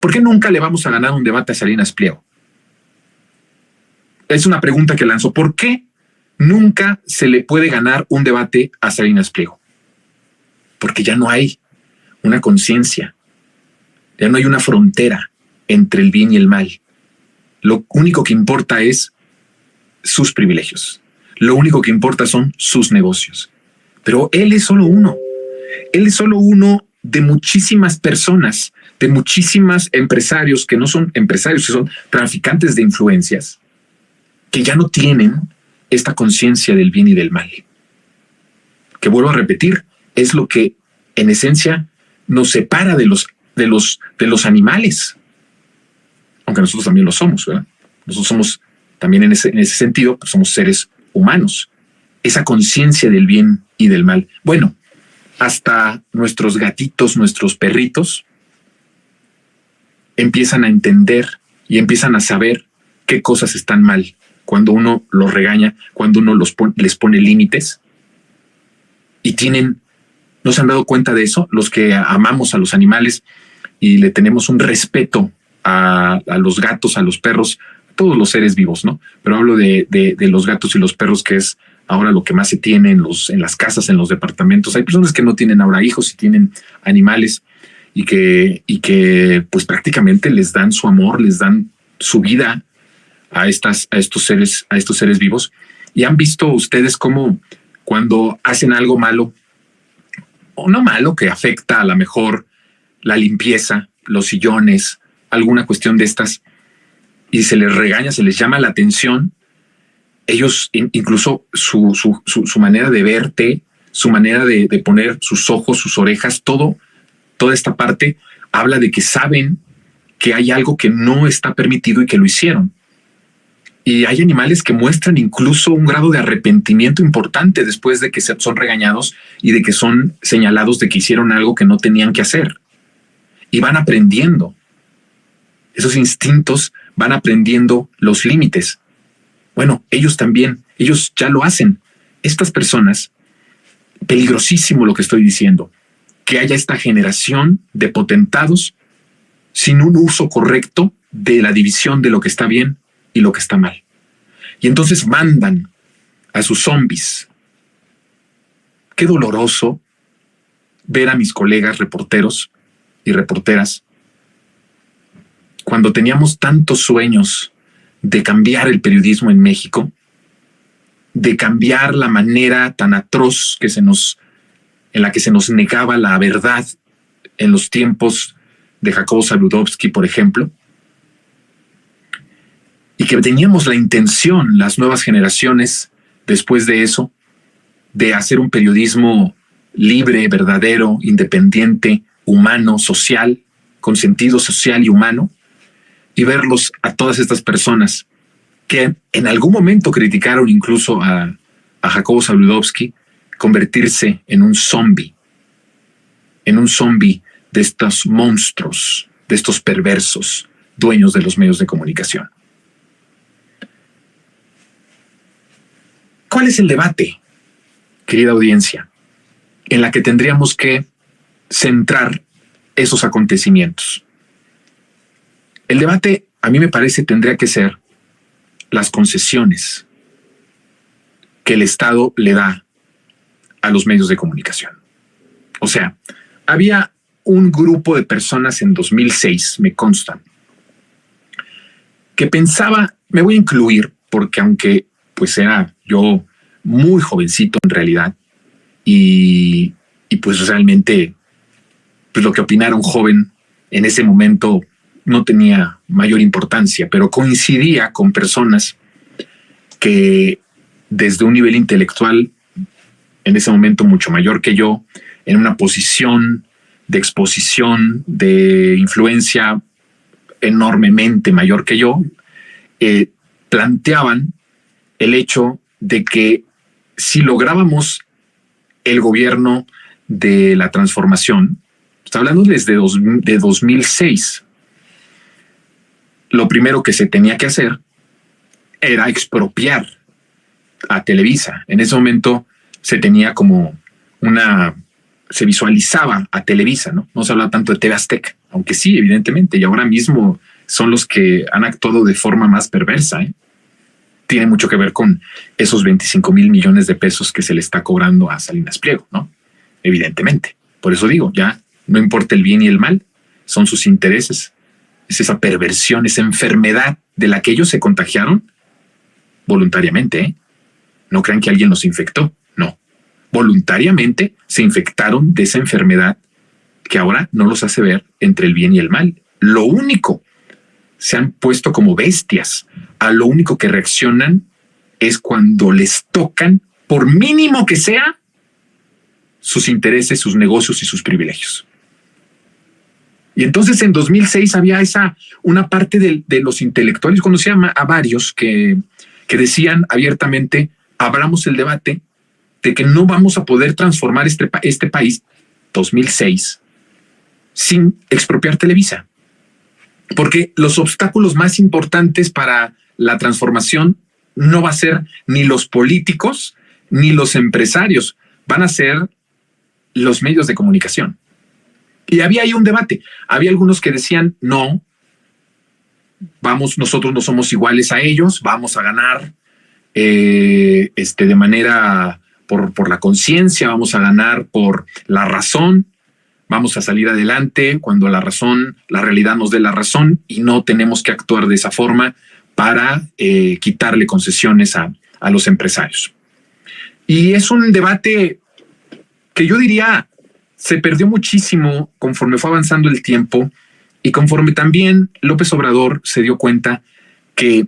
¿Por qué nunca le vamos a ganar un debate a Salinas Pliego? Es una pregunta que lanzo. ¿Por qué nunca se le puede ganar un debate a Salinas Pliego? Porque ya no hay una conciencia, ya no hay una frontera entre el bien y el mal. Lo único que importa es sus privilegios. Lo único que importa son sus negocios. Pero él es solo uno. Él es solo uno de muchísimas personas, de muchísimos empresarios que no son empresarios, que son traficantes de influencias, que ya no tienen esta conciencia del bien y del mal. Que vuelvo a repetir, es lo que en esencia nos separa de los animales. Aunque nosotros también lo somos, ¿verdad? Nosotros somos también en ese sentido, pues somos seres humanos. Esa conciencia del bien y del mal. Bueno, hasta nuestros gatitos, nuestros perritos, empiezan a entender y empiezan a saber qué cosas están mal cuando uno los regaña, cuando uno les pone límites. Y ¿no se han dado cuenta de eso? Los que amamos a los animales y le tenemos un respeto a los gatos, a los perros, a todos los seres vivos, ¿no? Pero hablo de los gatos y los perros, que es ahora lo que más se tiene en las casas, en los departamentos. Hay personas que no tienen ahora hijos y tienen animales y que pues prácticamente les dan su amor, les dan su vida a estos seres vivos. Y han visto ustedes cómo cuando hacen algo malo, o no malo, que afecta a lo mejor la limpieza, los sillones, alguna cuestión de estas, y se les regaña, se les llama la atención, ellos incluso su manera de verte, su manera de poner sus ojos, sus orejas, toda esta parte habla de que saben que hay algo que no está permitido y que lo hicieron. Y hay animales que muestran incluso un grado de arrepentimiento importante después de que son regañados y de que son señalados de que hicieron algo que no tenían que hacer. Y van aprendiendo. Esos instintos van aprendiendo los límites. Bueno, ellos también, ellos ya lo hacen. Estas personas, peligrosísimo lo que estoy diciendo, que haya esta generación de potentados sin un uso correcto de la división de lo que está bien y lo que está mal. Y entonces mandan a sus zombies. Qué doloroso ver a mis colegas reporteros y reporteras cuando teníamos tantos sueños de cambiar el periodismo en México, de cambiar la manera tan atroz en la que se nos negaba la verdad en los tiempos de Jacobo Zabludovsky, por ejemplo, y que teníamos la intención, las nuevas generaciones, después de eso, de hacer un periodismo libre, verdadero, independiente, humano, social, con sentido social y humano, y verlos a todas estas personas que en algún momento criticaron incluso a Jacobo Zabludovsky, convertirse en un zombie de estos monstruos, de estos perversos dueños de los medios de comunicación. ¿Cuál es el debate, querida audiencia, en la que tendríamos que centrar esos acontecimientos? El debate, a mí me parece, tendría que ser las concesiones que el Estado le da a los medios de comunicación. O sea, había un grupo de personas en 2006, me consta, que pensaba, me voy a incluir, porque aunque pues era yo muy jovencito en realidad, y pues realmente pues lo que opinara un joven en ese momento no tenía mayor importancia, pero coincidía con personas que desde un nivel intelectual en ese momento mucho mayor que yo, en una posición de exposición, de influencia enormemente mayor que yo, planteaban el hecho de que si lográbamos el gobierno de la transformación, está hablando desde de 2006, lo primero que se tenía que hacer era expropiar a Televisa. En ese momento se tenía como una se visualizaba a Televisa, ¿no? No se hablaba tanto de TV Azteca, aunque sí, evidentemente, y ahora mismo son los que han actuado de forma más perversa, ¿eh? Tiene mucho que ver con esos 25,000 millones de pesos que se le está cobrando a Salinas Pliego, ¿no? Evidentemente. Por eso digo, ya no importa el bien y el mal, son sus intereses. Es esa perversión, esa enfermedad de la que ellos se contagiaron voluntariamente, ¿eh? No crean que alguien los infectó, no. Voluntariamente se infectaron de esa enfermedad que ahora no los hace ver entre el bien y el mal. Lo único, se han puesto como bestias. A lo único que reaccionan es cuando les tocan, por mínimo que sea, sus intereses, sus negocios y sus privilegios. Y entonces en 2006 había una parte de los intelectuales, conocía a varios que decían abiertamente, abramos el debate de que no vamos a poder transformar este país, 2006, sin expropiar Televisa. Porque los obstáculos más importantes para la transformación no va a ser ni los políticos ni los empresarios, van a ser los medios de comunicación. Y había ahí un debate. Había algunos que decían, no, nosotros no somos iguales a ellos, vamos a ganar de manera por la conciencia, vamos a ganar por la razón, vamos a salir adelante cuando la realidad nos dé la razón y no tenemos que actuar de esa forma para quitarle concesiones a los empresarios. Y es un debate que yo diría se perdió muchísimo conforme fue avanzando el tiempo y conforme también López Obrador se dio cuenta que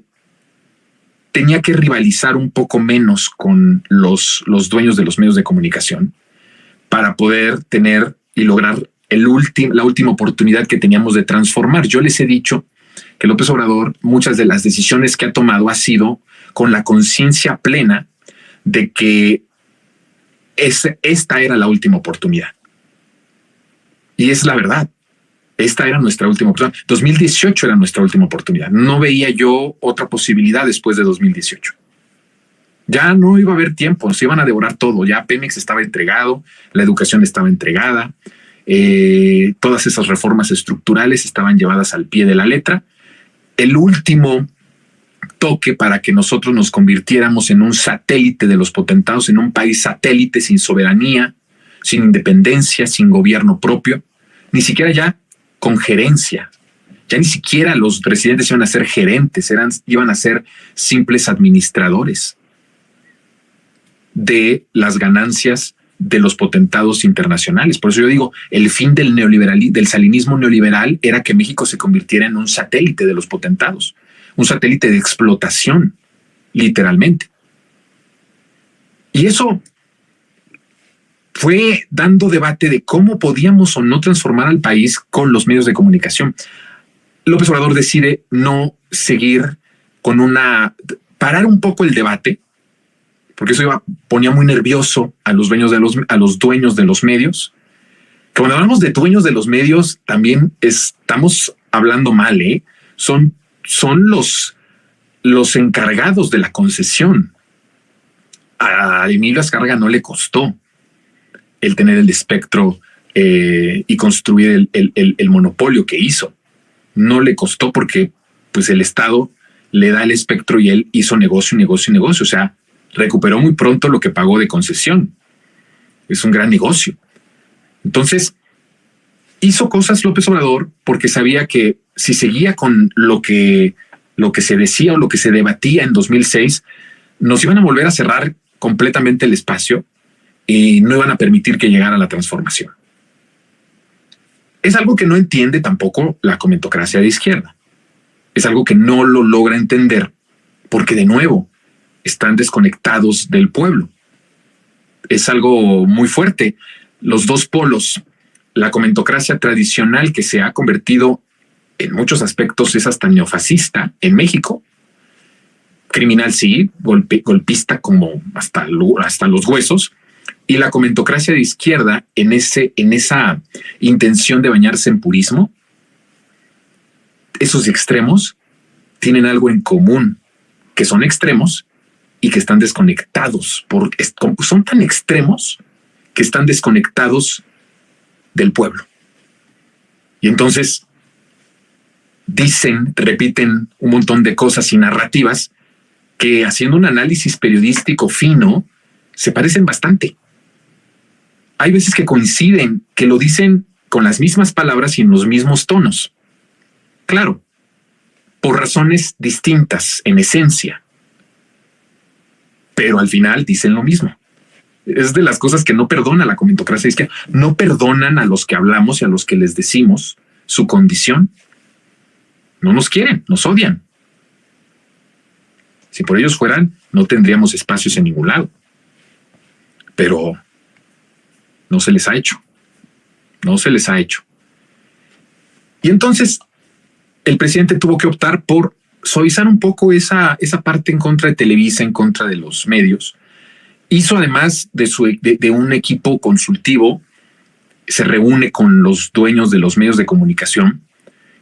tenía que rivalizar un poco menos con los dueños de los medios de comunicación para poder tener y lograr la última oportunidad que teníamos de transformar. Yo les he dicho que López Obrador, muchas de las decisiones que ha tomado ha sido con la conciencia plena de que esta era la última oportunidad. Y es la verdad. Esta era nuestra última oportunidad. 2018 era nuestra última oportunidad. No veía yo otra posibilidad después de 2018. Ya no iba a haber tiempo, nos iban a devorar todo. Ya Pemex estaba entregado, la educación estaba entregada, todas esas reformas estructurales estaban llevadas al pie de la letra. El último toque para que nosotros nos convirtiéramos en un satélite de los potentados, en un país satélite sin soberanía, sin independencia, sin gobierno propio, ni siquiera ya con gerencia. Ya ni siquiera los presidentes iban a ser gerentes, iban a ser simples administradores de las ganancias de los potentados internacionales. Por eso yo digo, el fin del salinismo neoliberal era que México se convirtiera en un satélite de los potentados, un satélite de explotación, literalmente. Y eso fue dando debate de cómo podíamos o no transformar al país con los medios de comunicación. López Obrador decide no seguir parar un poco el debate, porque eso ponía muy nervioso a los dueños de los medios. Que cuando hablamos de dueños de los medios, también estamos hablando mal, ¿eh? Son los encargados de la concesión. A Emilio Azcárraga no le costó el tener el espectro y construir el monopolio que hizo. No le costó porque pues el Estado le da el espectro y él hizo negocio. O sea, recuperó muy pronto lo que pagó de concesión. Es un gran negocio. Entonces, hizo cosas López Obrador porque sabía que si seguía con lo que se decía o lo que se debatía en 2006, nos iban a volver a cerrar completamente el espacio y no iban a permitir que llegara la transformación. Es algo que no entiende tampoco la comentocracia de izquierda. Es algo que no lo logra entender porque, de nuevo, están desconectados del pueblo. Es algo muy fuerte. Los dos polos, la comentocracia tradicional que se ha convertido en muchos aspectos es hasta neofascista en México. Criminal sí, golpista como hasta los huesos. Y la comentocracia de izquierda en esa intención de bañarse en purismo, esos extremos tienen algo en común, que son extremos y que están desconectados. Son tan extremos que están desconectados del pueblo. Y entonces dicen, repiten un montón de cosas y narrativas que, haciendo un análisis periodístico fino, se parecen bastante. Hay veces que coinciden, que lo dicen con las mismas palabras y en los mismos tonos. Claro, por razones distintas en esencia, pero al final dicen lo mismo. Es de las cosas que no perdona la comentocracia, es que no perdonan a los que hablamos y a los que les decimos su condición. No nos quieren, nos odian. Si por ellos fueran, no tendríamos espacios en ningún lado. Pero no se les ha hecho. No se les ha hecho. Y entonces el presidente tuvo que optar por suavizar un poco esa parte en contra de Televisa, en contra de los medios. Hizo, además de un equipo consultivo, se reúne con los dueños de los medios de comunicación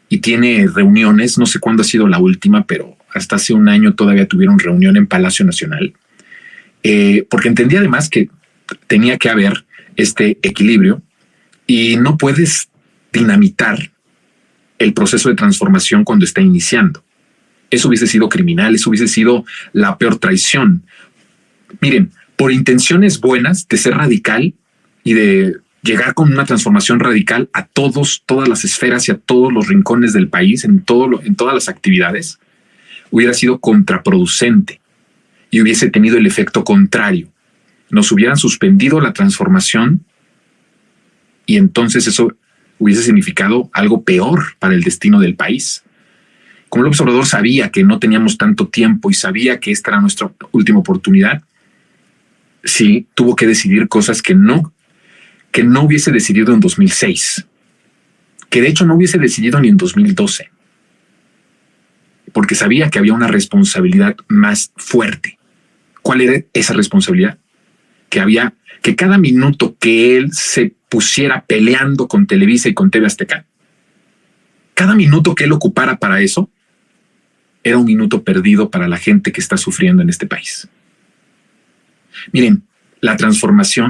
y tiene reuniones. No sé cuándo ha sido la última, pero hasta hace un año todavía tuvieron reunión en Palacio Nacional, porque entendía además que tenía que haber este equilibrio y no puedes dinamitar el proceso de transformación cuando está iniciando. Eso hubiese sido criminal, eso hubiese sido la peor traición. Miren, por intenciones buenas de ser radical y de llegar con una transformación radical a todas las esferas y a todos los rincones del país, en todas las actividades, hubiera sido contraproducente y hubiese tenido el efecto contrario. Nos hubieran suspendido la transformación y entonces eso hubiese significado algo peor para el destino del país. Como López Obrador sabía que no teníamos tanto tiempo y sabía que esta era nuestra última oportunidad, sí tuvo que decidir cosas que no hubiese decidido en 2006, que de hecho no hubiese decidido ni en 2012, porque sabía que había una responsabilidad más fuerte. ¿Cuál era esa responsabilidad? Que cada minuto que él se pusiera peleando con Televisa y con TV Azteca, cada minuto que él ocupara para eso, era un minuto perdido para la gente que está sufriendo en este país. Miren, la transformación